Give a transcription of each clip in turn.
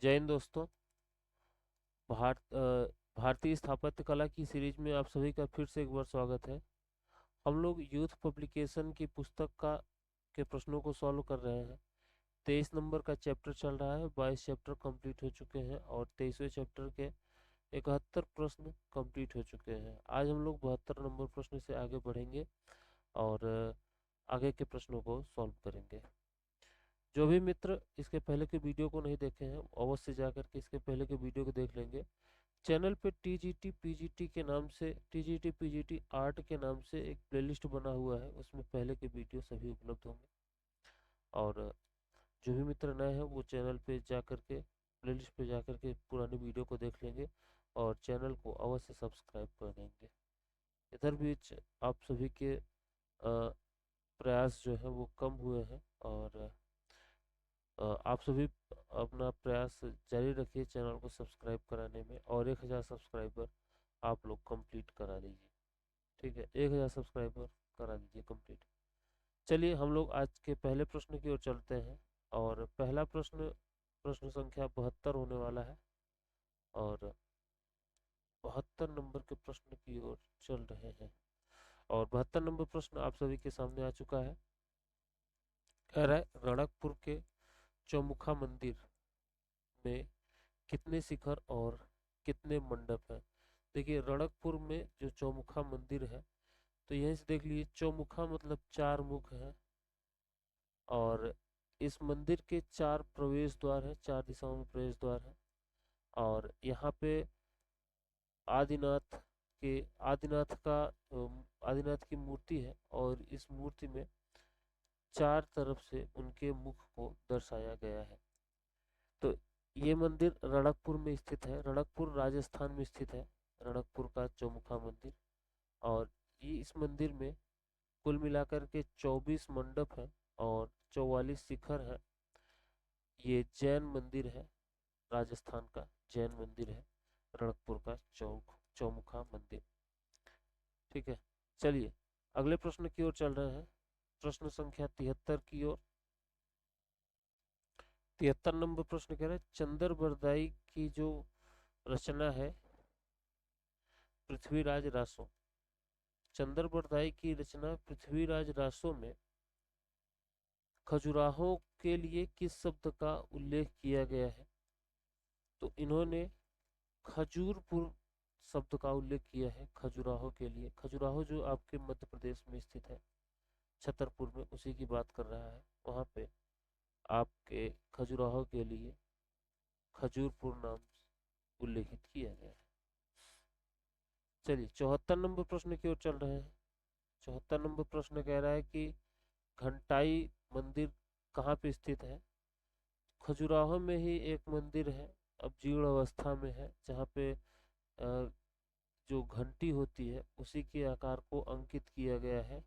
जय हिंद दोस्तों। भारतीय स्थापत्य कला की सीरीज में आप सभी का फिर से एक बार स्वागत है। हम लोग यूथ पब्लिकेशन की पुस्तक का के प्रश्नों को सॉल्व कर रहे हैं। 23 नंबर का चैप्टर चल रहा है। 22 चैप्टर कंप्लीट हो चुके हैं और 23वें चैप्टर के 71 प्रश्न कंप्लीट हो चुके हैं। आज हम लोग 72 नंबर प्रश्न से आगे बढ़ेंगे और आगे के प्रश्नों को सॉल्व करेंगे। जो भी मित्र इसके पहले के वीडियो को नहीं देखे हैं अवश्य जाकर के इसके पहले के वीडियो को देख लेंगे। चैनल पे टीजीटी पीजीटी के नाम से टीजीटी पीजीटी आर्ट के नाम से एक प्लेलिस्ट बना हुआ है, उसमें पहले के वीडियो सभी उपलब्ध होंगे। और जो भी मित्र नए हैं वो चैनल पे जाकर के प्लेलिस्ट पे जाकर के पुराने वीडियो को देख लेंगे और चैनल को अवश्य सब्सक्राइब कर देंगे। इधर बीच आप सभी के प्रयास जो है वो कम हुए हैं और आप सभी अपना प्रयास जारी रखिए चैनल को सब्सक्राइब कराने में और 1000 सब्सक्राइबर आप लोग कंप्लीट करा लीजिए। ठीक है, 1000 सब्सक्राइबर करा दीजिए कंप्लीट। चलिए हम लोग आज के पहले प्रश्न की ओर चलते हैं और पहला प्रश्न प्रश्न संख्या 72 होने वाला है और 72 नंबर के प्रश्न की ओर चल रहे हैं। और 72 नंबर प्रश्न आप सभी के सामने आ चुका है। कह रहा है रणकपुर के चौमुखा मंदिर में कितने शिखर और कितने मंडप हैं। देखिए रणकपुर में जो चौमुखा मंदिर है तो यहीं से देख लीजिए, चौमुखा मतलब 4 मुख है और इस मंदिर के 4 प्रवेश द्वार है, 4 दिशाओं में प्रवेश द्वार है। और यहाँ पे आदिनाथ के आदिनाथ का आदिनाथ की मूर्ति है और इस मूर्ति में 4 तरफ से उनके मुख को दर्शाया गया है। तो ये मंदिर रणकपुर में स्थित है, रणकपुर राजस्थान में स्थित है, रणकपुर का चौमुखा मंदिर। और ये इस मंदिर में कुल मिलाकर के 24 मंडप हैं और 44 शिखर हैं। ये जैन मंदिर है, राजस्थान का जैन मंदिर है, रणकपुर का चौमुखा मंदिर। ठीक है, चलिए अगले प्रश्न की ओर चल रहे हैं। प्रश्न संख्या 73 की ओर। 73 नंबर प्रश्न कह रहे हैं चंदर बरदाई की जो रचना है पृथ्वीराज रासो। चंदर बरदाई की रचना पृथ्वीराज रासो में खजुराहो के लिए किस शब्द का उल्लेख किया गया है। तो इन्होंने खजूरपुर शब्द का उल्लेख किया है खजुराहो के लिए। खजुराहो जो आपके मध्य प्रदेश में स्थित है, छतरपुर में, उसी की बात कर रहा है। वहाँ पे आपके खजुराहो के लिए खजूरपुर नाम उल्लेखित किया गया है। चलिए 74 नंबर प्रश्न की ओर चल रहे हैं। 74 नंबर प्रश्न कह रहा है कि घंटाई मंदिर कहाँ पे स्थित है। खजुराहो में ही एक मंदिर है, अब जीर्ण अवस्था में है, जहाँ पे जो घंटी होती है उसी के आकार को अंकित किया गया है।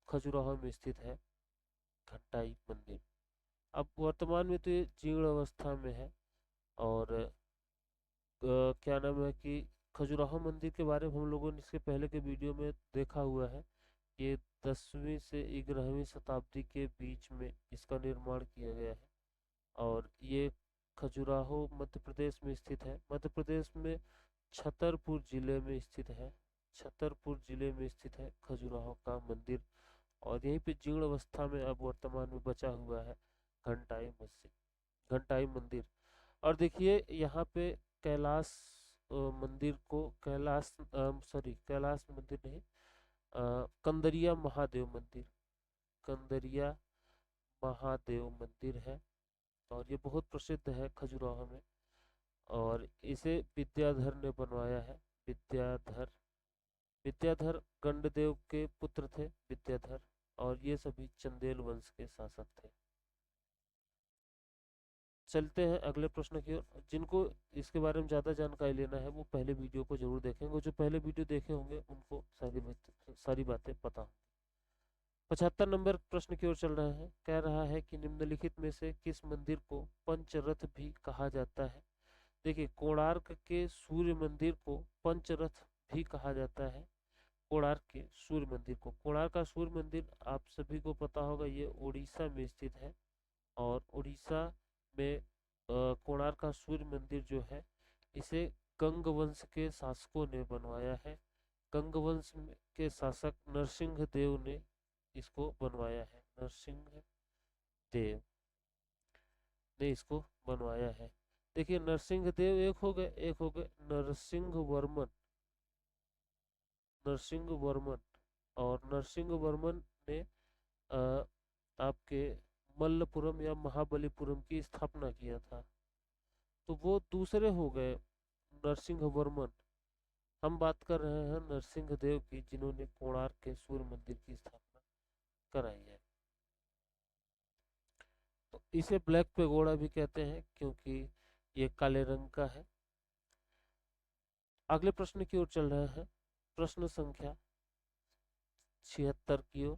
खजुराहो में स्थित है घंटाई मंदिर। अब वर्तमान में तो ये जीर्ण अवस्था में है और क्या नाम है कि खजुराहो मंदिर के बारे में हम लोगों ने इसके पहले के वीडियो में देखा हुआ है। ये 10वीं से 11वीं शताब्दी के बीच में इसका निर्माण किया गया है और ये खजुराहो मध्य प्रदेश में स्थित है। मध्य प्रदेश में छतरपुर जिले में स्थित है, छतरपुर जिले में स्थित है खजुराहो का मंदिर। और यहीं पे जीर्ण अवस्था में अब वर्तमान में बचा हुआ है घंटाई मस्जिद, घंटाई मंदिर। और देखिए यहाँ पे कैलाश मंदिर को कैलाश सॉरी कैलाश मंदिर नहीं, कंदरिया महादेव मंदिर, कंदरिया महादेव मंदिर है और ये बहुत प्रसिद्ध है खजुराहो में। और इसे विद्याधर ने बनवाया है। विद्याधर, विद्याधर गंडदेव के पुत्र थे विद्याधर और ये सभी चंदेल वंश के शासक थे। चलते हैं अगले प्रश्न की ओर। जिनको इसके बारे में ज़्यादा जानकारी लेना है वो पहले वीडियो को जरूर देखेंगे, जो पहले वीडियो देखे होंगे उनको सारी बातें पता होंगी। 75 नंबर प्रश्न की ओर चल रहा है। कह रहा है कि निम्नलिखित में से किस मंदिर को पंचरथ भी कहा जाता है। देखिए कोणार्क के सूर्य मंदिर को पंचरथ भी कहा जाता है। कोणार्क के सूर्य मंदिर को, कोणार्क का सूर्य मंदिर आप सभी को पता होगा ये उड़ीसा में स्थित है और उड़ीसा में कोणार्क का सूर्य मंदिर जो है इसे गंग वंश के शासकों ने बनवाया है। गंग वंश के शासक नरसिंह देव ने इसको बनवाया है। नरसिंह देव ने इसको बनवाया है। देखिए नरसिंह देव एक हो गए, एक हो गए नरसिंह वर्मन। नरसिंह वर्मन और नरसिंह वर्मन ने अ, आपके मल्लपुरम या महाबलीपुरम की स्थापना किया था। तो वो दूसरे हो गए नरसिंह वर्मन। हम बात कर रहे हैं नरसिंह देव की, जिन्होंने कोणार्क के सूर्य मंदिर की स्थापना कराई है। तो इसे ब्लैक पेगोडा भी कहते हैं क्योंकि ये काले रंग का है। अगले प्रश्न की ओर चल रहे हैं। प्रश्न संख्या 76 की ओर।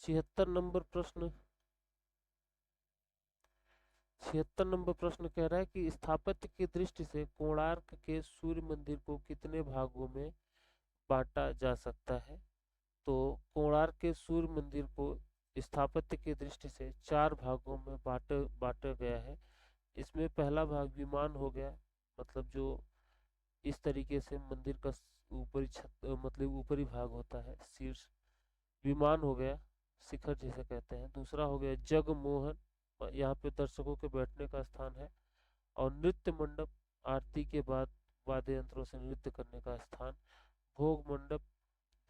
76 नंबर प्रश्न 76 नंबर प्रश्न कह रहा है कि स्थापत्य की दृष्टि से कोणार्क के सूर्य मंदिर को कितने भागों में बांटा जा सकता है। तो कोणार्क के सूर्य मंदिर को स्थापत्य की दृष्टि से 4 भागों में बांटा गया है। इसमें पहला भाग विमान हो गया, मतलब जो इस तरीके से मंदिर का ऊपरी छत मतलब ऊपरी भाग होता है, शीर्ष विमान हो गया, शिखर जिसे कहते हैं। दूसरा हो गया जगमोहन, यहाँ पे दर्शकों के बैठने का स्थान है। और नृत्य मंडप, आरती के बाद वाद्य यंत्रों से नृत्य करने का स्थान। भोग मंडप,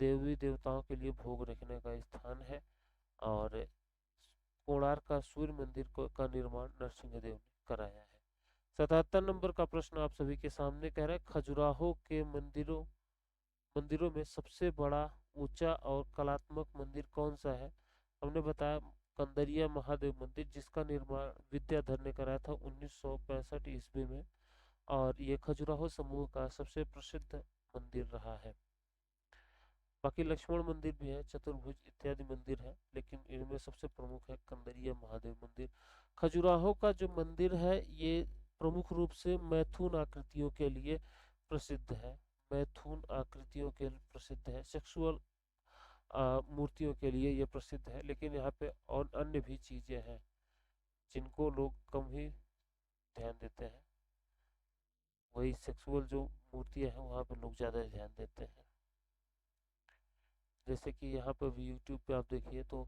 देवी देवताओं के लिए भोग रखने का स्थान है। और कोणार्क का सूर्य मंदिर का निर्माण नरसिंह देव ने कराया है। 77 नंबर का प्रश्न आप सभी के सामने कह रहा है खजुराहो के मंदिरों में सबसे बड़ा, ऊंचा और कलात्मक मंदिर कौन सा है। हमने बताया कंदरिया महादेव मंदिर, जिसका निर्माण विद्याधर ने कराया था 1965 ईस्वी में। और ये खजुराहो समूह का सबसे प्रसिद्ध मंदिर रहा है। बाकी लक्ष्मण मंदिर भी है, चतुर्भुज इत्यादि मंदिर है, लेकिन इनमें सबसे प्रमुख है कंदरिया महादेव मंदिर। खजुराहो का जो मंदिर है ये प्रमुख रूप से मैथुन आकृतियों के लिए प्रसिद्ध है। मैथुन आकृतियों के लिए प्रसिद्ध है, सेक्सुअल मूर्तियों के लिए ये प्रसिद्ध है। लेकिन यहाँ पे और अन्य भी चीजें हैं जिनको लोग कम ही ध्यान देते हैं। वही सेक्सुअल जो मूर्तियां हैं वहाँ पे लोग ज्यादा ध्यान देते हैं। जैसे कि यहाँ पर भी यूट्यूब पे आप देखिए तो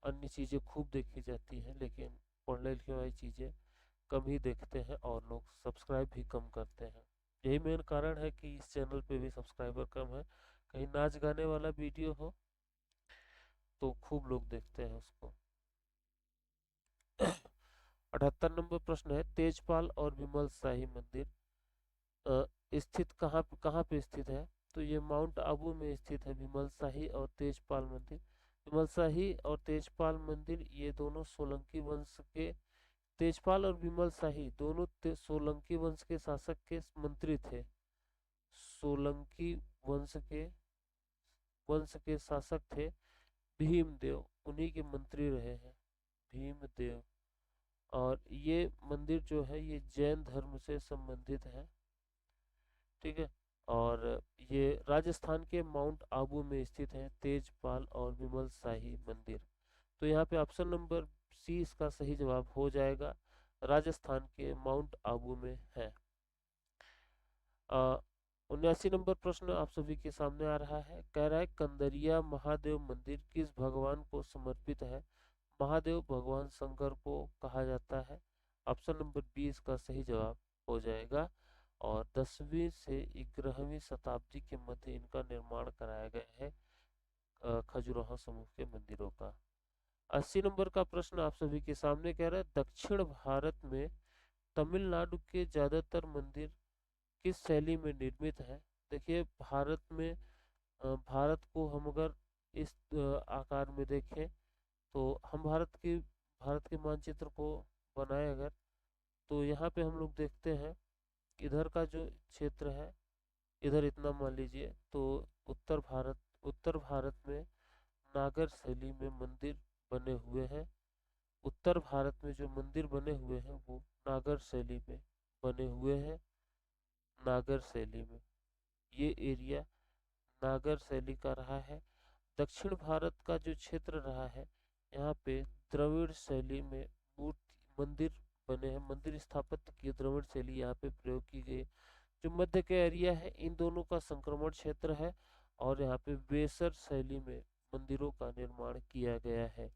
अन्य चीज़ें खूब देखी जाती हैं, लेकिन पढ़ने लिखने वाली चीज़ें कम ही देखते हैं और लोग सब्सक्राइब भी कम करते हैं। यही मेन कारण है कि इस चैनल पे भी सब्सक्राइबर कम है। कहीं नाच गाने वाला वीडियो हो तो खूब लोग देखते हैं उसको। 78 नंबर प्रश्न है तेजपाल और विमल शाही मंदिर स्थित कहाँ पे स्थित है। तो ये माउंट आबू में स्थित है विमल शाही और तेजपाल मंदिर। विमल शाही और तेजपाल मंदिर ये दोनों सोलंकी वंश के, तेजपाल और विमल शाही दोनों सोलंकी वंश के शासक के मंत्री थे। सोलंकी वंश के शासक थे भीमदेव, उन्हीं के मंत्री रहे हैं भीमदेव। और ये मंदिर जो है ये जैन धर्म से संबंधित है, ठीक है। और ये राजस्थान के माउंट आबू में स्थित है तेजपाल और विमल शाही मंदिर। तो यहाँ पे ऑप्शन नंबर सी इसका सही जवाब हो जाएगा, राजस्थान के माउंट आबू में है। 79 नंबर प्रश्न आप सभी के सामने आ रहा है, कह रहा है कंदरिया महादेव मंदिर किस भगवान को समर्पित है। महादेव भगवान शंकर को कहा जाता है। ऑप्शन नंबर बी इसका सही जवाब हो जाएगा। और 10वीं से 11वीं शताब्दी के मध्य इनका निर्माण कराया गया है खजुराहो समूह के मंदिरों का। 80 नंबर का प्रश्न आप सभी के सामने कह रहा है दक्षिण भारत में तमिलनाडु के ज्यादातर मंदिर किस शैली में निर्मित है। देखिए भारत में भारत को हम अगर इस आकार में देखें तो हम भारत के मानचित्र को बनाए अगर, तो यहाँ पे हम लोग देखते हैं इधर का जो क्षेत्र है, इधर इतना मान लीजिए तो उत्तर भारत में नागर शैली में मंदिर बने हुए हैं। उत्तर भारत में जो मंदिर बने हुए हैं वो नागर शैली में बने हुए हैं। नागर शैली में ये एरिया नागर शैली का रहा है। दक्षिण भारत का जो क्षेत्र रहा है यहाँ पे द्रविड़ शैली में मूर्ति मंदिर बने हैं। मंदिर स्थापत्य की द्रविड़ शैली यहाँ पे प्रयोग की गई। जो मध्य का एरिया है इन दोनों का संक्रमण क्षेत्र है और यहाँ पे वेसर शैली में मंदिरों का निर्माण किया गया है।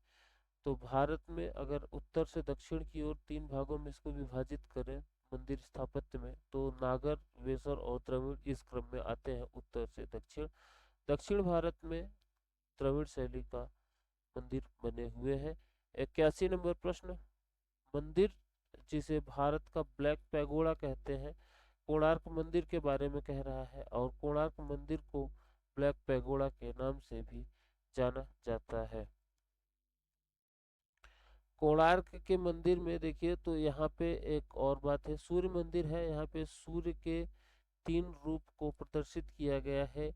तो भारत में अगर उत्तर से दक्षिण की ओर तीन भागों में इसको विभाजित करें मंदिर स्थापत्य में, तो नागर, वेसर और द्रविड़ इस क्रम में आते हैं उत्तर से दक्षिण। दक्षिण भारत में द्रविड़ शैली का मंदिर बने हुए हैं। 81 नंबर प्रश्न, मंदिर जिसे भारत का ब्लैक पैगोडा कहते हैं कोणार्क मंदिर के बारे में कह रहा है, और कोणार्क मंदिर को ब्लैक पैगोडा के नाम से भी जाना जाता है। कोणार्क के मंदिर में देखिए तो यहाँ पे एक और बात है, सूर्य मंदिर है। यहाँ पे सूर्य के तीन रूप को प्रदर्शित किया गया है।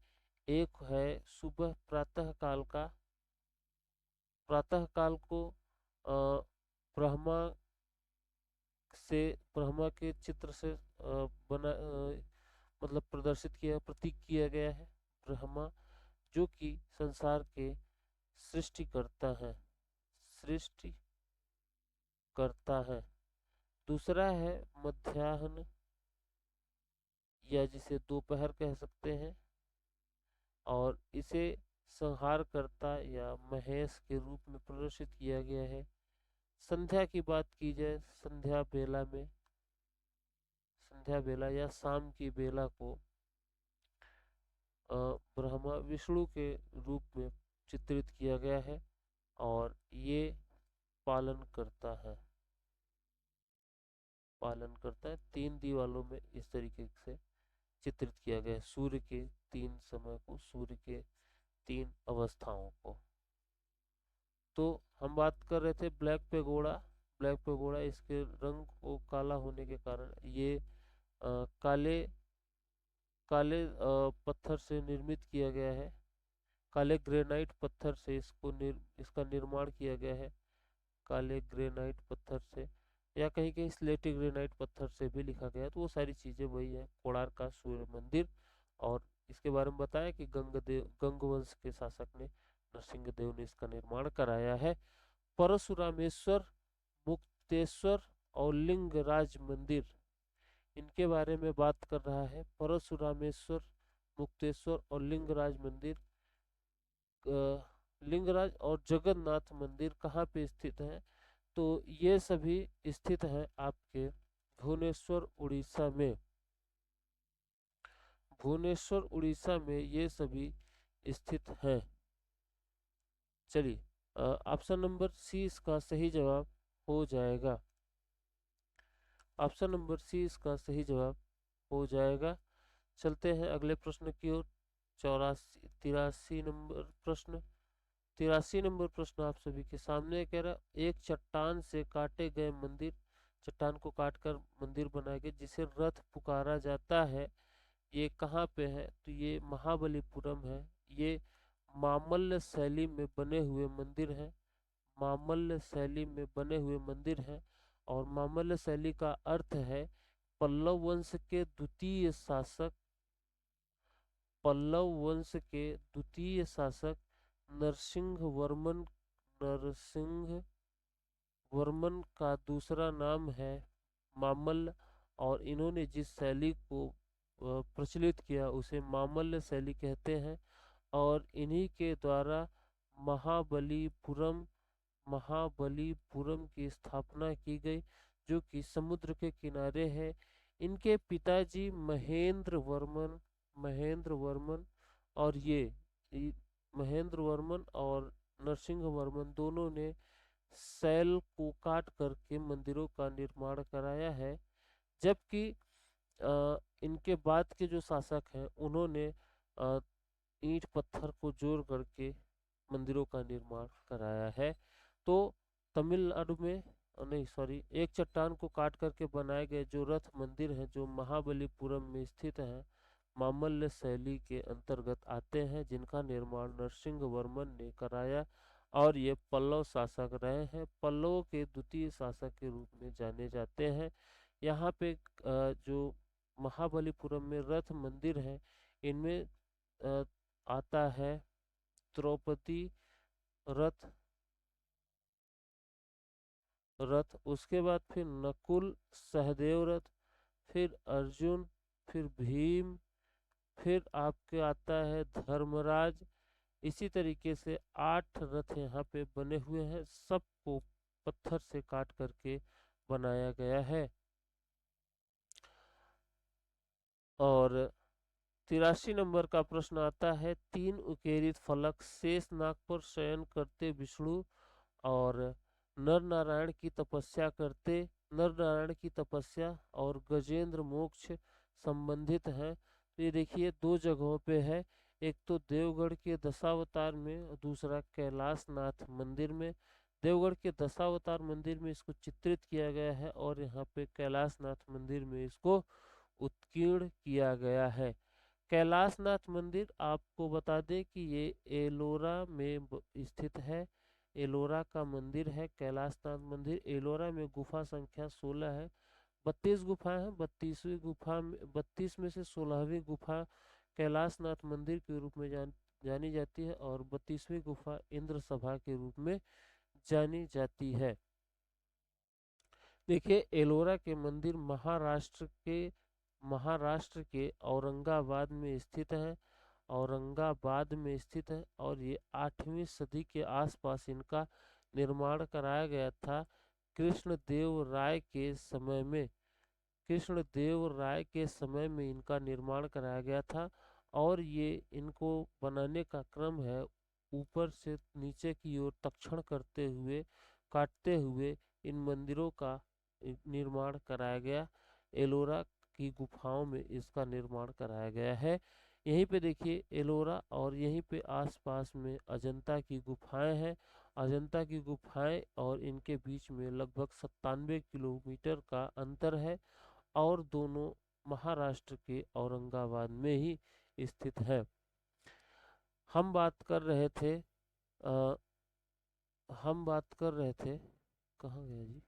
एक है सुबह प्रातः काल का, प्रातः काल को ब्रह्मा से, ब्रह्मा के चित्र से मतलब प्रदर्शित किया, प्रतीक किया गया है। ब्रह्मा जो कि संसार के सृष्टि करता है, सृष्टि करता है। दूसरा है मध्याह्न या जिसे दोपहर कह सकते हैं, और इसे संहारकर्ता या महेश के रूप में प्रदर्शित किया गया है। संध्या की बात की जाए, संध्या बेला में, संध्या बेला या शाम की बेला को ब्रह्मा विष्णु के रूप में चित्रित किया गया है, और ये पालन करता है, पालन करता है। तीन दीवालों में इस तरीके से चित्रित किया गया है सूर्य के तीन समय को, सूर्य के तीन अवस्थाओं को। तो हम बात कर रहे थे ब्लैक पेगोडा। ब्लैक पेगोडा इसके रंग को काला होने के कारण ये काले काले पत्थर से निर्मित किया गया है। काले ग्रेनाइट पत्थर से इसका निर्माण किया गया है। काले ग्रेनाइट पत्थर से, या कहीं कहीं स्लेटी ग्रेनाइट पत्थर से भी लिखा गया है, तो वो सारी चीजें वही है। कोणार्क का सूर्य मंदिर, और इसके बारे में बताया कि गंग वंश के शासक ने, नरसिंह देव ने इसका निर्माण कराया है। परशुरामेश्वर, मुक्तेश्वर और लिंगराज मंदिर, इनके बारे में बात कर रहा है। परशुरामेश्वर, मुक्तेश्वर और लिंगराज मंदिर, लिंगराज और जगन्नाथ मंदिर कहाँ पे स्थित है? तो ये सभी स्थित है आपके भुवनेश्वर उड़ीसा में। भुवनेश्वर उड़ीसा में ये सभी स्थित हैं। चलिए, ऑप्शन नंबर सी इसका सही जवाब हो जाएगा। ऑप्शन नंबर सी इसका सही जवाब हो जाएगा। चलते हैं अगले प्रश्न की ओर। 83 नंबर प्रश्न, 83 नंबर प्रश्न आप सभी के सामने कह रहा है, एक चट्टान से काटे गए मंदिर, चट्टान को काटकर मंदिर बनाया गया जिसे रथ पुकारा जाता है, ये कहाँ पे है? तो ये महाबलीपुरम है। ये मामल्य शैली में बने हुए मंदिर हैं। मामल्य शैली में बने हुए मंदिर हैं, और मामल्य शैली का अर्थ है पल्लव वंश के द्वितीय शासक, पल्लव वंश के द्वितीय शासक नरसिंह वर्मन, नरसिंह वर्मन का दूसरा नाम है मामल्ल, और इन्होंने जिस शैली को प्रचलित किया उसे मामल्य शैली कहते हैं। और इन्हीं के द्वारा महाबलीपुरम, महाबलीपुरम की स्थापना की गई, जो कि समुद्र के किनारे है। इनके पिताजी महेंद्र वर्मन, महेंद्र वर्मन, और महेंद्र वर्मन और नरसिंह वर्मन दोनों ने सैल को काट करके मंदिरों का निर्माण कराया है। जबकि इनके बाद के जो शासक हैं उन्होंने ईंट पत्थर को जोड़ करके मंदिरों का निर्माण कराया है। तो तमिलनाडु में, नहीं सॉरी, एक चट्टान को काट करके बनाए गए जो रथ मंदिर हैं जो महाबलीपुरम में स्थित हैं, मामल्य शैली के अंतर्गत आते हैं, जिनका निर्माण नरसिंह वर्मन ने कराया, और ये पल्लव शासक रहे हैं। पल्लवों के द्वितीय शासक के रूप में जाने जाते हैं। यहाँ पे जो महाबलीपुरम में रथ मंदिर है, इनमें आता है द्रौपदी रथ, रथ, उसके बाद फिर नकुल सहदेव रथ, फिर अर्जुन, फिर भीम, फिर आपके आता है धर्मराज। इसी तरीके से 8 रथ यहाँ पे बने हुए हैं, सबको पत्थर से काट करके बनाया गया है। और 83 नंबर का प्रश्न आता है, 3 उकेरित फलक शेष नाग पर शयन करते विष्णु और नर नारायण की तपस्या करते, नर नारायण की तपस्या और गजेंद्र मोक्ष संबंधित हैं। तो ये देखिए 2 जगहों पे है, एक तो देवगढ़ के दशावतार में और दूसरा कैलाश नाथ मंदिर में। देवगढ़ के दशावतार मंदिर में इसको चित्रित किया गया है और यहाँ पे कैलाश नाथ मंदिर में इसको उत्कीर्ण किया गया है। कैलाशनाथ मंदिर आपको बता दें कि ये एलोरा में स्थित है। एलोरा का मंदिर है कैलाशनाथ मंदिर। एलोरा में गुफा संख्या 16 है। 32 गुफाएं हैं। 32 में से 16वीं गुफा कैलाशनाथ मंदिर के रूप में जानी जाती है और 32वीं गुफा इंद्र सभा के रूप में जानी जाती है। देखिए एलोरा के मंदिर महाराष्ट्र के औरंगाबाद में स्थित है। औरंगाबाद में स्थित है और ये 8वीं सदी के आसपास इनका निर्माण कराया गया था। कृष्णदेव राय के समय में कृष्णदेव राय के समय में इनका निर्माण कराया गया था। और ये इनको बनाने का क्रम है, ऊपर से नीचे की ओर तक्षण करते हुए काटते हुए इन मंदिरों का निर्माण कराया गया। एलोरा की गुफाओं में इसका निर्माण कराया गया है। यहीं पे देखिए एलोरा और यहीं पे आसपास में अजंता की गुफाएं हैं। अजंता की गुफाएं और इनके बीच में लगभग 97 किलोमीटर का अंतर है और दोनों महाराष्ट्र के औरंगाबाद में ही स्थित है। हम बात कर रहे थे अ, हम बात कर रहे थे, कहाँ गया जी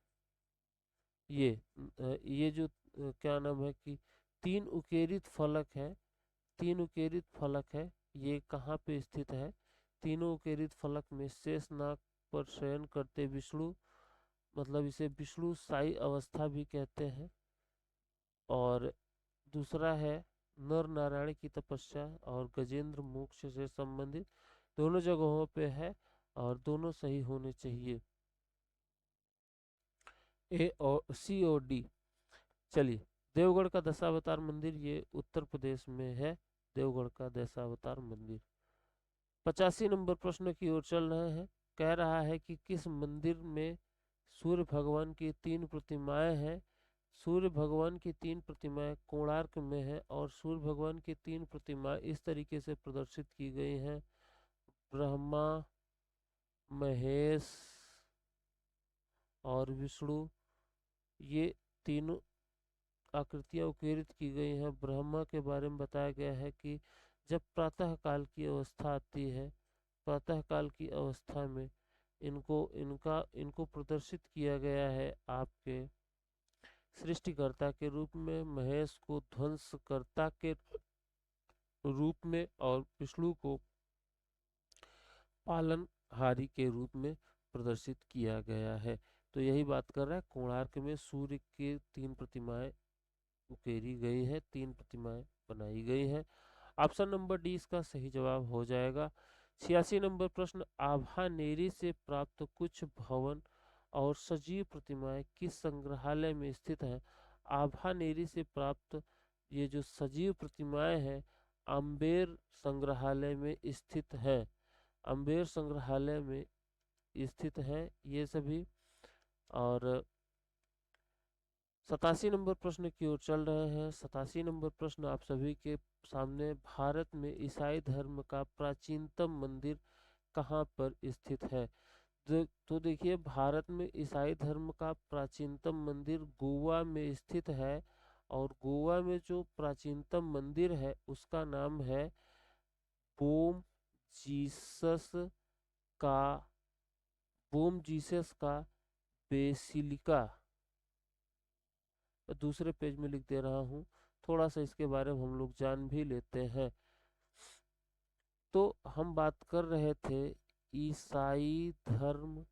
ये जो क्या नाम है कि 3 उकेरित फलक है। ये कहाँ पे स्थित है? तीनों उकेरित फलक में शेषनाग पर शयन करते विष्णु, मतलब इसे विष्णु साई अवस्था भी कहते हैं। और दूसरा है नर नारायण की तपस्या और गजेंद्र मोक्ष से संबंधित। दोनों जगहों पे है और दोनों सही होने चाहिए। ए और सी और डी। चलिए, देवगढ़ का दशावतार मंदिर ये उत्तर प्रदेश में है। देवगढ़ का दशावतार मंदिर। 85 नंबर प्रश्न की ओर चल रहे हैं। कह रहा है कि किस मंदिर में सूर्य भगवान की 3 प्रतिमाएं हैं? सूर्य भगवान की 3 प्रतिमाएं कोणार्क में है और सूर्य भगवान की 3 प्रतिमाएं इस तरीके से प्रदर्शित की गई हैं। ब्रह्मा, महेश और विष्णु, ये तीनों आकृतियां उकेरित की गई हैं। ब्रह्मा के बारे में बताया गया है कि जब प्रातः काल की अवस्था आती है, प्रातः काल की अवस्था में इनको प्रदर्शित किया गया है आपके सृष्टिकर्ता के रूप में, महेश को ध्वंसकर्ता के रूप में और विष्णु को पालनहारी के रूप में प्रदर्शित किया गया है। तो यही बात कर रहा है, कोणार्क में सूर्य की 3 प्रतिमाएं उकेरी गई है, 3 प्रतिमाएं बनाई गई हैं। ऑप्शन नंबर डी इसका सही जवाब हो जाएगा। 86 नंबर प्रश्न, आभानेरी से प्राप्त कुछ भवन और सजीव प्रतिमाएं किस संग्रहालय में स्थित हैं? आभानेरी से प्राप्त ये जो सजीव प्रतिमाएं हैं अम्बेर संग्रहालय में स्थित हैं। अम्बेर संग्रहालय में स्थित हैं ये सभी। और 87 नंबर प्रश्न की ओर चल रहे हैं। 87 नंबर प्रश्न आप सभी के सामने, भारत में ईसाई धर्म का प्राचीनतम मंदिर कहाँ पर स्थित है? तो देखिए भारत में ईसाई धर्म का प्राचीनतम मंदिर गोवा में स्थित है और गोवा में जो प्राचीनतम मंदिर है उसका नाम है बोम जीसस का बोम जीसस का बेसिलिका। दूसरे पेज में लिख दे रहा हूँ, थोड़ा सा इसके बारे में हम लोग जान भी लेते हैं। तो हम बात कर रहे थे ईसाई धर्म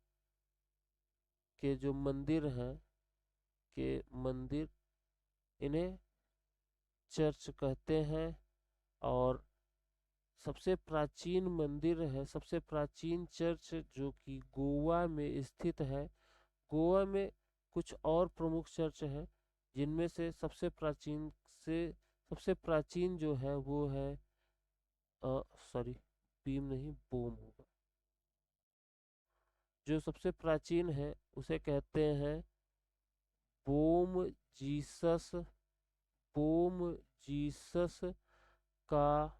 के जो मंदिर हैं के मंदिर, इन्हें चर्च कहते हैं। और सबसे प्राचीन मंदिर है, सबसे प्राचीन चर्च जो कि गोवा में स्थित है। गोवा में कुछ और प्रमुख चर्च हैं, जिनमें से से सबसे प्राचीन जो है वो है, सॉरी, बीम नहीं, बोम होगा। जो सबसे प्राचीन है उसे कहते हैं बोम जीसस, बोम जीसस का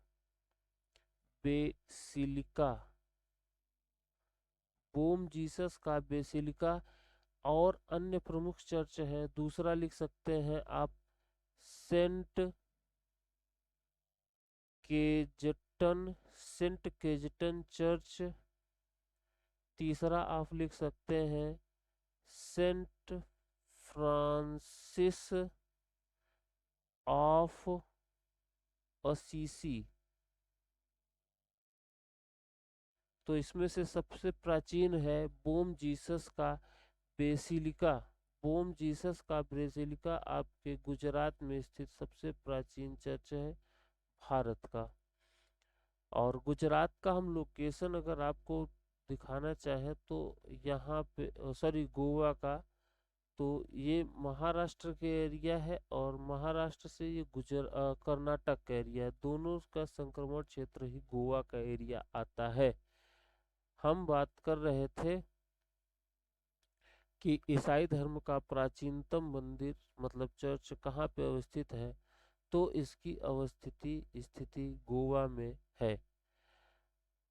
बेसिलिका, बोम जीसस का बेसिलिका। और अन्य प्रमुख चर्च है, दूसरा लिख सकते हैं आप सेंट केजटन, सेंट केजटन चर्च। तीसरा आप लिख सकते हैं सेंट फ्रांसिस ऑफ असीसी। तो इसमें से सबसे प्राचीन है बोम जीसस का बेसिलिका। बोम जीसस का बेसिलिका आपके गुजरात में स्थित सबसे प्राचीन चर्च है भारत का। और गुजरात का हम लोकेशन अगर आपको दिखाना चाहें तो यहाँ पे, सॉरी, गोवा का, तो ये महाराष्ट्र के एरिया है, और महाराष्ट्र से ये कर्नाटक का एरिया है, दोनों का संक्रमण क्षेत्र ही गोवा का एरिया आता है। हम बात कर रहे थे कि ईसाई धर्म का प्राचीनतम मंदिर मतलब चर्च कहाँ पे अवस्थित है, तो इसकी स्थिति गोवा में है।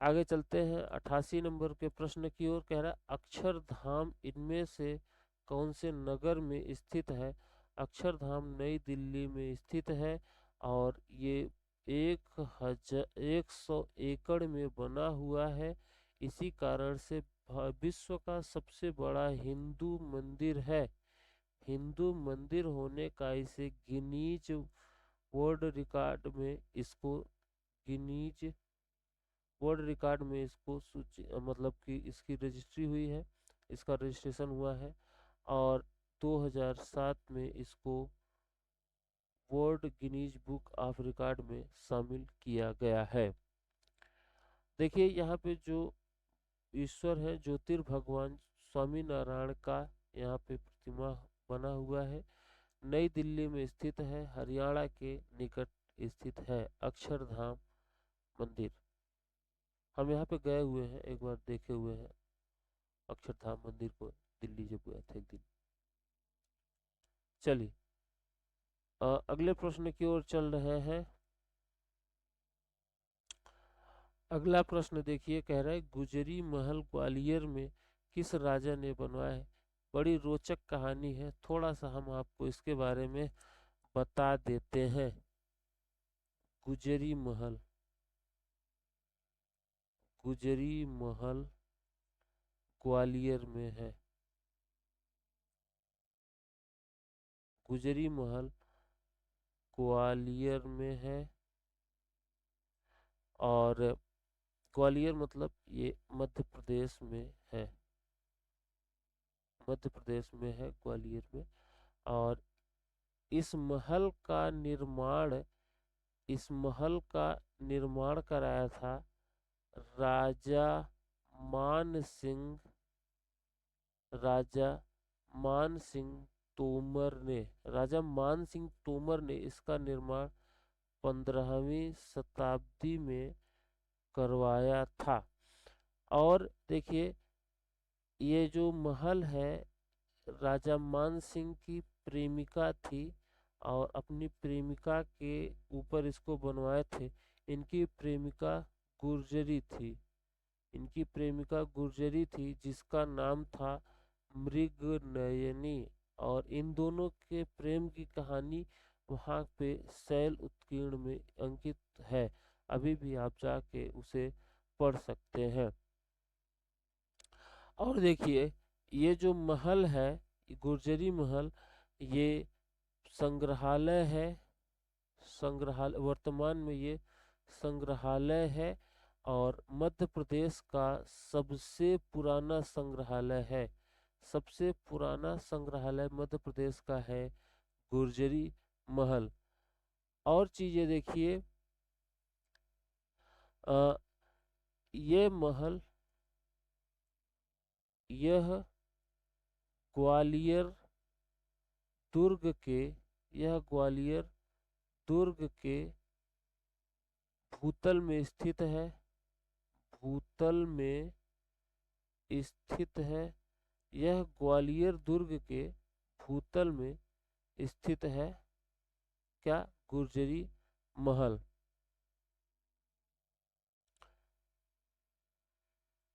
आगे चलते हैं 88 नंबर के प्रश्न की ओर। कह रहा है अक्षरधाम इनमें से कौन से नगर में स्थित है। अक्षरधाम नई दिल्ली में स्थित है, और ये 100 एकड़ में बना हुआ है। इसी कारण से विश्व का सबसे बड़ा हिंदू मंदिर है। हिंदू मंदिर होने का इसे वर्ल्ड रिकॉर्ड में इसको गिनीज वर्ल्ड रिकॉर्ड में इसको मतलब कि इसकी रजिस्ट्री हुई है, इसका रजिस्ट्रेशन हुआ है, और 2007 में इसको world Guinness book of record में शामिल किया गया है। देखिए यहाँ पे जो ईश्वर है, ज्योतिर्भगवान स्वामी नारायण का यहाँ पे प्रतिमा बना हुआ है। नई दिल्ली में स्थित है, हरियाणा के निकट स्थित है अक्षरधाम मंदिर। हम यहाँ पे गए हुए हैं, एक बार देखे हुए हैं अक्षरधाम मंदिर को, दिल्ली जब गए थे एक दिन। चलिए अगले प्रश्न की ओर चल रहे हैं। अगला प्रश्न देखिए, कह रहा है गुजरी महल ग्वालियर में किस राजा ने बनवाया है। बड़ी रोचक कहानी है, थोड़ा सा हम आपको इसके बारे में बता देते हैं। गुजरी महल, गुजरी महल ग्वालियर में है। गुजरी महल ग्वालियर में है, और ग्वालियर मतलब ये मध्य प्रदेश में है, मध्य प्रदेश में है ग्वालियर में। और इस महल का निर्माण, इस महल का निर्माण कराया था राजा मान सिंह, राजा मान सिंह तोमर ने। राजा मान सिंह तोमर ने इसका निर्माण 15वीं शताब्दी में करवाया था। और देखिए ये जो महल है, राजा मान सिंह की प्रेमिका थी, और अपनी प्रेमिका के ऊपर इसको बनवाए थे। इनकी प्रेमिका गुर्जरी थी, इनकी प्रेमिका गुर्जरी थी, जिसका नाम था मृगनयनी। और इन दोनों के प्रेम की कहानी वहाँ पे शैल उत्कीर्ण में अंकित है, अभी भी आप जाके उसे पढ़ सकते हैं। और देखिए ये जो महल है, गुर्जरी महल, ये संग्रहालय है, संग्रहालय वर्तमान में ये संग्रहालय है, और मध्य प्रदेश का सबसे पुराना संग्रहालय है। सबसे पुराना संग्रहालय मध्य प्रदेश का है गुर्जरी महल। और चीजें देखिए, अ, ये महल, यह ग्वालियर दुर्ग के यह ग्वालियर दुर्ग के भूतल में स्थित है। भूतल में स्थित है। यह ग्वालियर दुर्ग के भूतल में स्थित है। क्या? गुर्जरी महल।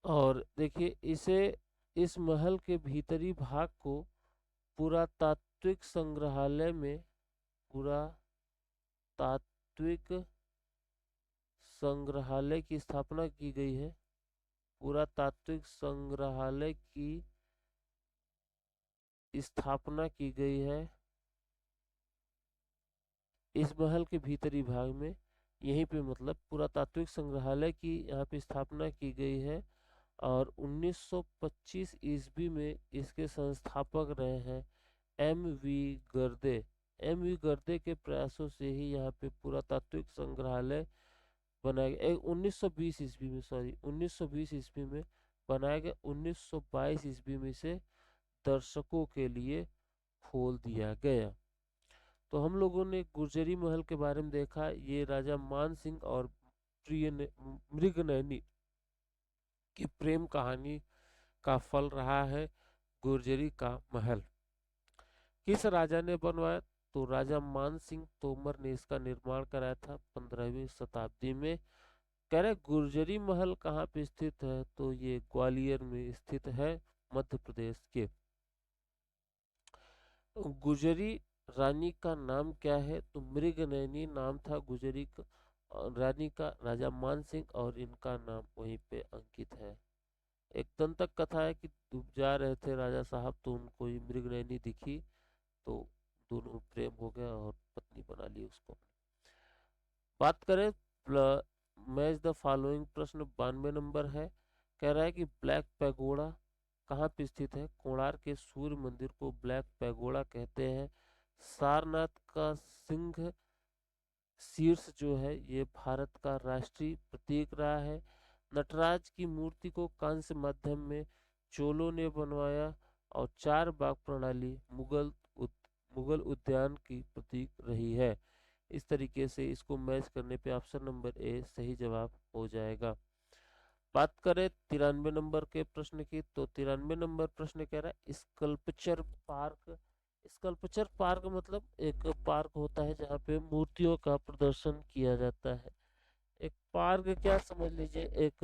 और देखिए, इस महल के भीतरी भाग को पुरातात्विक संग्रहालय में पुरातात्विक संग्रहालय की स्थापना की गई है। पुरातात्विक संग्रहालय की स्थापना की गई है इस महल के भीतरी भाग में। यहीं पे मतलब पुरातात्विक संग्रहालय की यहाँ पे स्थापना की गई है। और 1925 ईस्वी में इसके संस्थापक रहे हैं एम वी गर्दे। एम वी गर्दे के प्रयासों से ही यहाँ पे पुरातात्विक संग्रहालय बनाया गया। 1920 ईस्वी में, सॉरी 1920 ईस्वी में बनाया गया। 1922 ईस्वी में इसे दर्शकों के लिए खोल दिया गया। तो हम लोगों ने गुर्जरी महल के बारे में देखा। ये राजा मान सिंह और मृगनयनी की प्रेम कहानी का फल रहा है गुर्जरी का महल। किस राजा ने बनवाया? तो राजा मान सिंह तोमर ने इसका निर्माण कराया था 15वीं शताब्दी में। कह रहे गुर्जरी महल कहाँ पे स्थित है? तो ये ग्वालियर में स्थित है, मध्य प्रदेश के। गुर्जरी रानी का नाम क्या है? तो मृगनयनी नाम था गुर्जरी रानी का, राजा मान सिंह, और इनका नाम वहीं पे अंकित है। एक दंतक कथा है कि डूब जा रहे थे राजा साहब, तो उनको ये मृगनयनी दिखी, तो दोनों में प्रेम हो गया और पत्नी बना ली उसको। बात करें मैच द फॉलोइंग, प्रश्न 92 नंबर है। कह रहा है कि ब्लैक पैगोडा कहाँ पे स्थित है? कोणार्क के सूर्य मंदिर को ब्लैक पैगोडा कहते हैं। सारनाथ का सिंह शीर्ष जो है ये भारत का राष्ट्रीय प्रतीक रहा है। नटराज की मूर्ति को कांस्य माध्यम में चोलों ने बनवाया। और चार बाग प्रणाली मुगल उद्यान की प्रतीक रही है। इस तरीके से इसको मैच करने पे ऑप्शन नंबर ए सही जवाब हो जाएगा। बात करें 93 नंबर के प्रश्न की, तो 93 नंबर प्रश्न कह रहा है स्कल्पचर पार्क। स्कल्पचर पार्क मतलब एक पार्क होता है जहाँ पे मूर्तियों का प्रदर्शन किया जाता है। एक पार्क क्या, समझ लीजिए एक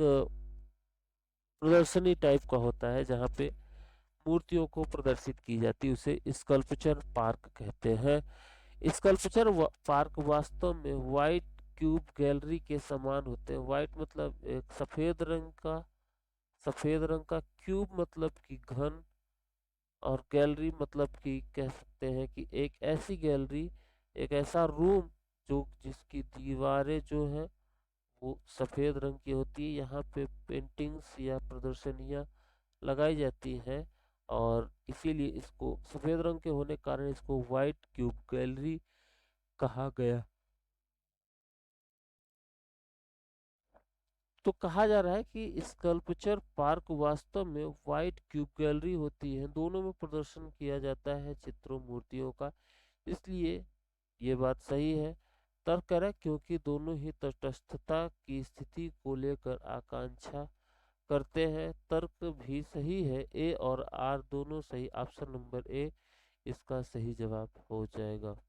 प्रदर्शनी टाइप का होता है जहाँ पे मूर्तियों को प्रदर्शित की जाती है, उसे स्कल्पचर पार्क कहते हैं। स्कल्पचर पार्क वास्तव में व्हाइट क्यूब गैलरी के समान होते हैं। व्हाइट मतलब एक सफेद रंग का, क्यूब मतलब कि घन, और गैलरी मतलब कि कह सकते हैं कि एक ऐसी गैलरी, एक ऐसा रूम जो जिसकी दीवारें जो है वो सफेद रंग की होती है। यहाँ पे पेंटिंग्स या प्रदर्शनियाँ लगाई जाती हैं, और इसीलिए इसको सफेद रंग के होने के कारण इसको व्हाइट क्यूब गैलरी कहा गया। तो कहा जा रहा है कि स्कल्पचर पार्क वास्तव में व्हाइट क्यूब गैलरी होती है। दोनों में प्रदर्शन किया जाता है चित्रों मूर्तियों का, इसलिए ये बात सही है। तर्क कह रहा है क्योंकि दोनों ही तटस्थता की स्थिति को लेकर आकांक्षा करते हैं। तर्क भी सही है, ए और आर दोनों सही। ऑप्शन नंबर ए इसका सही जवाब हो जाएगा।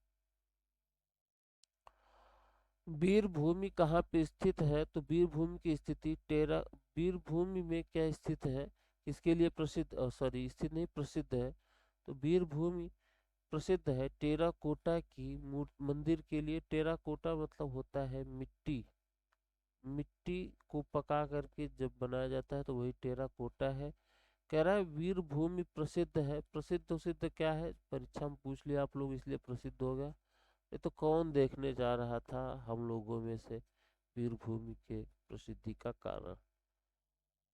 वीरभूमि कहाँ पे स्थित है? तो वीरभूमि की स्थिति वीरभूमि में क्या स्थित है? इसके लिए प्रसिद्ध, सॉरी स्थित नहीं, प्रसिद्ध है। तो वीरभूमि प्रसिद्ध है टेराकोटा की मंदिर के लिए। टेराकोटा मतलब होता है मिट्टी। मिट्टी को पका करके जब बनाया जाता है तो वही टेराकोटा है। कह रहा है वीरभूमि प्रसिद्ध है। प्रसिद्ध सिद्ध क्या है, परीक्षा में पूछ लिया आप लोग इसलिए प्रसिद्ध हो गया। ये तो कौन देखने जा रहा था हम लोगों में से वीरभूमि के प्रसिद्धि का कारण?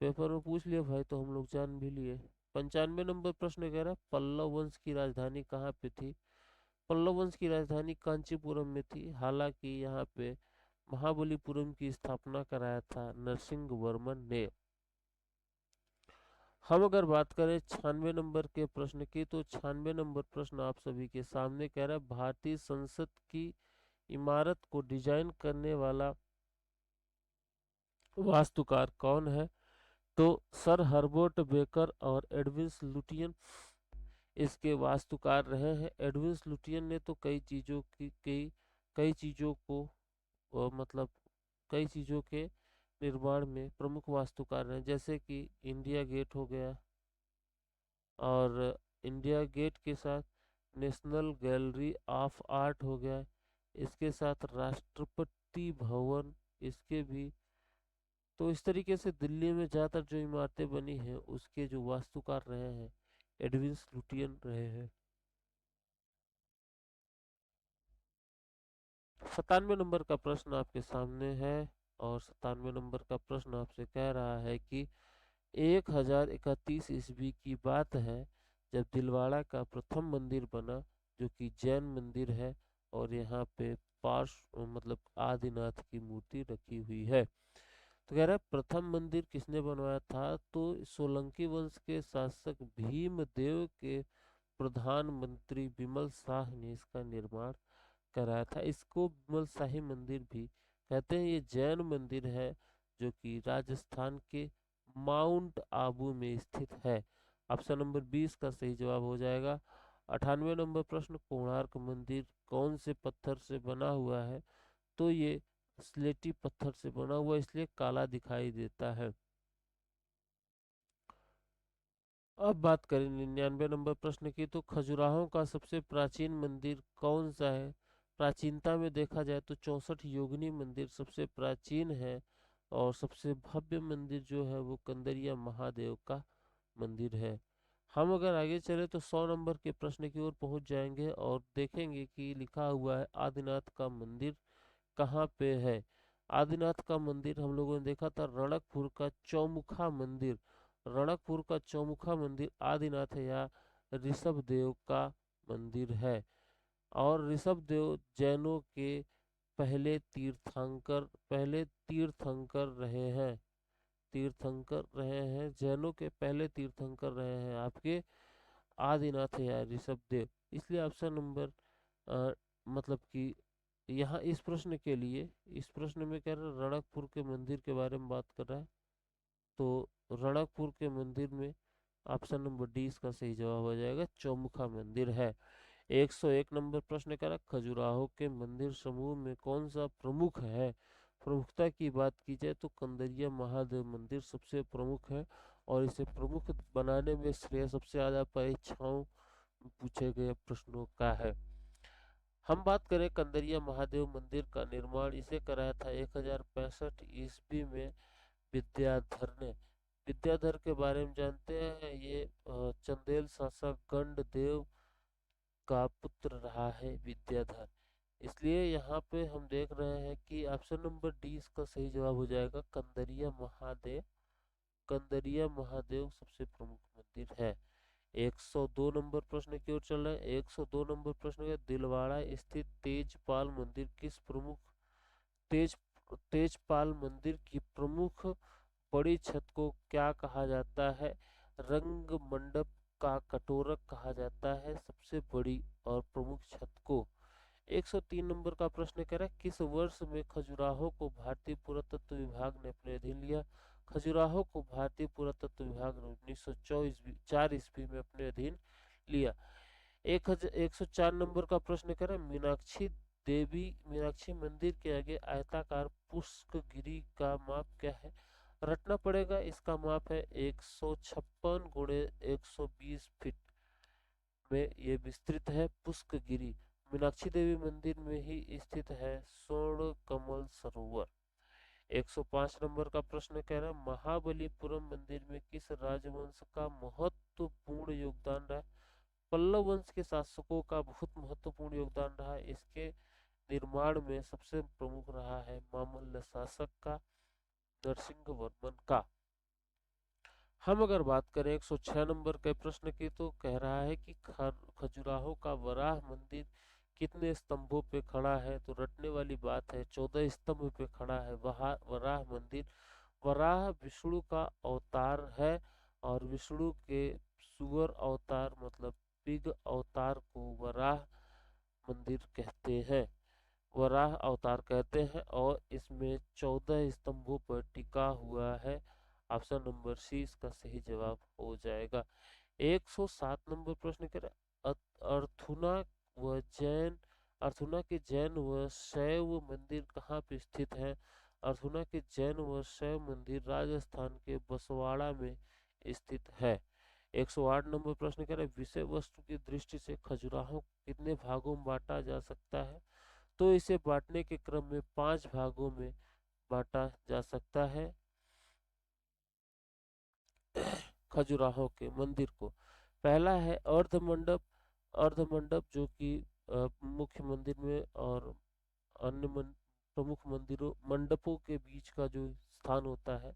पेपर में पूछ लिया भाई तो हम लोग जान भी लिए। 95 नंबर प्रश्न कह रहा है पल्लव वंश की राजधानी कहाँ पे थी। पल्लव वंश की राजधानी कांचीपुरम में थी। हालांकि यहाँ पे महाबलीपुरम की स्थापना कराया था नरसिंह वर्मन ने। हम अगर बात करें 96 नंबर के प्रश्न की, तो 96 नंबर प्रश्न आप सभी के सामने कह रहा है भारतीय संसद की इमारत को डिजाइन करने वाला वास्तुकार कौन है। तो सर हर्बर्ट बेकर और एडविन लुटियन इसके वास्तुकार रहे हैं। एडविन लुटियन ने तो कई चीजों को मतलब कई चीजों के निर्माण में प्रमुख वास्तुकार हैं, जैसे कि इंडिया गेट हो गया, और इंडिया गेट के साथ नेशनल गैलरी ऑफ आर्ट हो गया, इसके साथ राष्ट्रपति भवन, इसके भी। तो इस तरीके से दिल्ली में ज़्यादातर जो इमारतें बनी हैं उसके जो वास्तुकार रहे हैं एडविन लुटियन रहे हैं। 97 नंबर का प्रश्न आपके सामने है, और 97 नंबर का प्रश्न आपसे कह रहा है कि 1031 ईस्वी की बात है जब दिलवाड़ा का प्रथम मंदिर बना, जो कि जैन मंदिर है, और यहाँ पे पार्श्व मतलब आदिनाथ की मूर्ति रखी हुई है। तो कह रहा है प्रथम मंदिर किसने बनवाया था, तो सोलंकी वंश के शासक भीमदेव के प्रधानमंत्री बिमल शाह ने इसका निर्माण कराया था। इसको विमल शाही मंदिर भी कहते हैं। ये जैन मंदिर है जो कि राजस्थान के माउंट आबू में स्थित है। ऑप्शन नंबर 20 का सही जवाब हो जाएगा। 98 नंबर प्रश्न कोणार्क मंदिर कौन से पत्थर से बना हुआ है, तो ये स्लेटी पत्थर से बना हुआ, इसलिए काला दिखाई देता है। अब बात करें 99 नंबर प्रश्न की, तो खजुराहो का सबसे प्राचीन मंदिर कौन सा है। प्राचीनता में देखा जाए तो 64 योगिनी मंदिर सबसे प्राचीन है, और सबसे भव्य मंदिर जो है वो कंदरिया महादेव का मंदिर है। हम अगर आगे चले तो 100 नंबर के प्रश्न की ओर पहुंच जाएंगे और देखेंगे कि लिखा हुआ है आदिनाथ का मंदिर कहाँ पे है। आदिनाथ का मंदिर हम लोगों ने देखा था रणकपुर का चौमुखा मंदिर। रणकपुर का चौमुखा मंदिर आदिनाथ या ऋषभ देव का मंदिर है। और ऋषभ देव जैनों के पहले तीर्थंकर रहे हैं, जैनों के पहले तीर्थंकर रहे हैं आपके आदिनाथ या ऋषभ देव। इसलिए ऑप्शन नंबर मतलब कि यहाँ इस प्रश्न में कह रहा है रणकपुर के मंदिर के बारे में बात कर रहा है, तो रणकपुर के मंदिर में ऑप्शन नंबर डी इसका सही जवाब हो जाएगा, चौमुखा मंदिर है। 101 नंबर प्रश्न कह रहा है खजुराहो के मंदिर समूह में कौन सा प्रमुख है। प्रमुखता की बात की जाए तो कंदरिया महादेव मंदिर सबसे प्रमुख है, और इसे प्रमुख बनाने में श्रेय सबसे ज्यादा परीक्षाओं में पूछे गए प्रश्नों का है। हम बात करें कंदरिया महादेव मंदिर का निर्माण इसे कराया था 1065 ईस्वी में विद्याधर ने। विद्याधर के बारे में जानते हैं, ये चंदेल शासक गंडदेव का पुत्र रहा है विद्याधर। इसलिए यहाँ पे हम देख रहे हैं कि ऑप्शन नंबर डी इसका सही जवाब हो जाएगा, कंदरिया महादेव। कंदरिया महादेव सबसे प्रमुख मंदिर है। 102 नंबर प्रश्न की ओर चल रहे हैं। 102 नंबर प्रश्न है दिलवाड़ा स्थित तेजपाल मंदिर किस प्रमुख तेज तेजपाल मंदिर की प्रमुख बड़ी छत को क्या कहा जाता है। रंग मंडप का कटोरक कहा जाता है सबसे बड़ी और प्रमुख छत को। 103 नंबर का प्रश्न कह रहा है किस वर्ष में खजुराहो को भारतीय पुरातत्व विभाग ने अपने अधीन लिया। खजुराहो को भारतीय पुरातत्व विभाग ने 1904 ईस्वी में अपने अधीन लिया। 104 नंबर का प्रश्न कह रहा है मीनाक्षी मंदिर के आगे आयताकार पुष्पगिरी का माप क्या है। रटना पड़ेगा, इसका माप है 156 गुणे 120 फीट में ये विस्तृत है पुष्पगिरी। मीनाक्षी देवी मंदिर में ही स्थित है स्वर्ण कमल सरोवर। 105 नंबर का प्रश्न कह रहा है महाबलीपुरम मंदिर में किस राजवंश का महत्वपूर्ण योगदान रहा। पल्लव वंश के शासकों का बहुत महत्वपूर्ण योगदान रहा। इसके निर्माण में सबसे प्रमुख रहा है मामल्ल शासक का नरसिंह वर्मन का। हम अगर बात करें 106 नंबर के प्रश्न की, तो कह रहा है कि खजुराहो का वराह मंदिर कितने स्तंभों पे खड़ा है। तो रटने वाली बात है, 14 स्तंभ पे खड़ा है वराह मंदिर। वराह विष्णु का अवतार है, और विष्णु के सुअर अवतार मतलब पिग अवतार को वराह मंदिर कहते हैं, वराह अवतार कहते हैं, और इसमें 14 स्तंभों पर टिका हुआ है। ऑप्शन नंबर सी इसका सही जवाब हो जाएगा। 107 नंबर प्रश्न करें, अर्थुना व जैन अर्थुना के जैन व शैव मंदिर कहाँ पे स्थित है। अर्थुना के जैन व शैव मंदिर राजस्थान के बसवाड़ा में स्थित है। 108 नंबर प्रश्न करें, विषय वस्तु की दृष्टि से खजुराहो कितने भागों में बांटा जा सकता है। तो इसे बांटने के क्रम में 5 भागों में बांटा जा सकता है खजुराहो के मंदिर को। पहला है अर्धमंडप। अर्धमंडप जो कि मुख्य मंदिर में और अन्य प्रमुख मंदिरों मंडपों के बीच का जो स्थान होता है।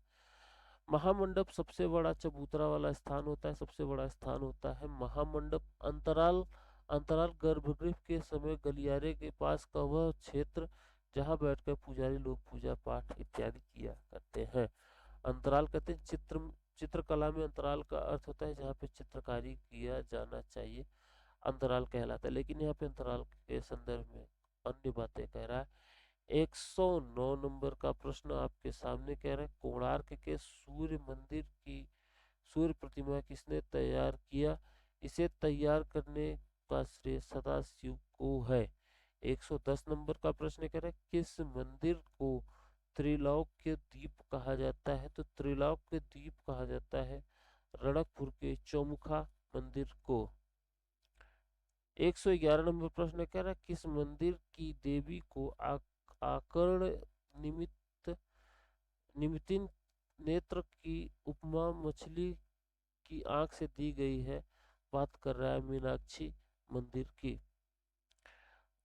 महामंडप सबसे बड़ा चबूतरा वाला स्थान होता है, सबसे बड़ा स्थान होता है महामंडप। अंतराल अंतराल गर्भगृह के समय गलियारे के पास का वह क्षेत्र जहाँ बैठकर पुजारी लोग पूजा पाठ इत्यादि किया करते हैं। अंतराल कहते हैं चित्रकला में अंतराल का अर्थ होता है जहाँ पे चित्रकारी किया जाना चाहिए, अंतराल कहलाता है। लेकिन यहाँ पे अंतराल के संदर्भ में अन्य बातें कह रहा है। 109 नंबर का प्रश्न आपके सामने कह रहा है, कोणार्क के सूर्य मंदिर की सूर्य प्रतिमा किसने तैयार किया। इसे तैयार करने का श्रेय सदाशिव को है। 110 नंबर का प्रश्न कह रहा है, किस मंदिर को त्रिलोक्य द्वीप कहा जाता है। तो त्रिलोक्य द्वीप कहा जाता है रणकपुर के चौमुखा मंदिर को। 111 नंबर प्रश्न कह रहा है, किस मंदिर की देवी को आकर्ण निमित्त निमितिन नेत्र की उपमा मछली की आंख से दी गई है। बात कर रहा है मीनाक्षी मंदिर की।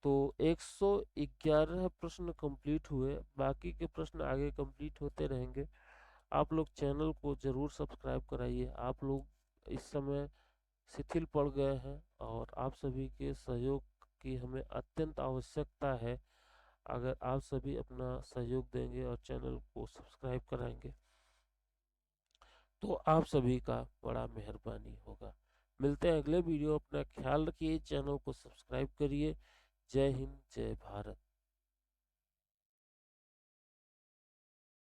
तो 111 प्रश्न कंप्लीट हुए, बाकी के प्रश्न आगे कंप्लीट होते रहेंगे। आप लोग चैनल को जरूर सब्सक्राइब कराइए। आप लोग इस समय शिथिल पड़ गए हैं और आप सभी के सहयोग की हमें अत्यंत आवश्यकता है। अगर आप सभी अपना सहयोग देंगे और चैनल को सब्सक्राइब कराएंगे तो आप सभी का बड़ा मेहरबानी होगा। मिलते हैं अगले वीडियो, अपना ख्याल रखिए, चैनल को सब्सक्राइब करिए। जय हिंद, जय भारत।